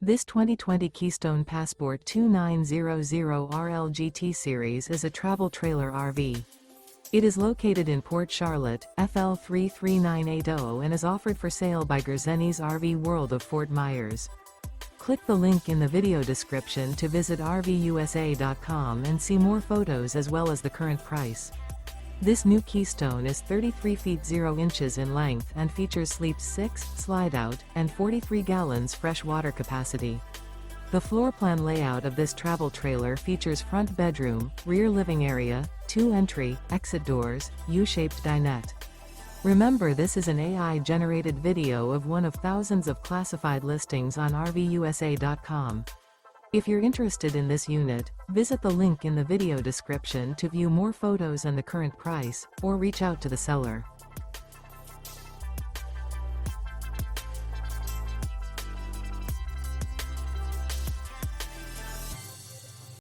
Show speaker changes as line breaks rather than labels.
This 2020 Keystone Passport 2900RL GT Series is a travel trailer RV. It is located in Port Charlotte, FL 33980 and is offered for sale by Gerzeny's RV World of Fort Myers. Click the link in the video description to visit RVUSA.com and see more photos as well as the current price. This new Keystone is 33 feet 0 inches in length and features Sleep 6, Slideout, and 43 gallons fresh water capacity. The floor plan layout of this travel trailer features front bedroom, rear living area, 2 entry, exit doors, U-shaped dinette. Remember, this is an AI-generated video of one of thousands of classified listings on RVUSA.com. If you're interested in this unit, visit the link in the video description to view more photos and the current price, or reach out to the seller.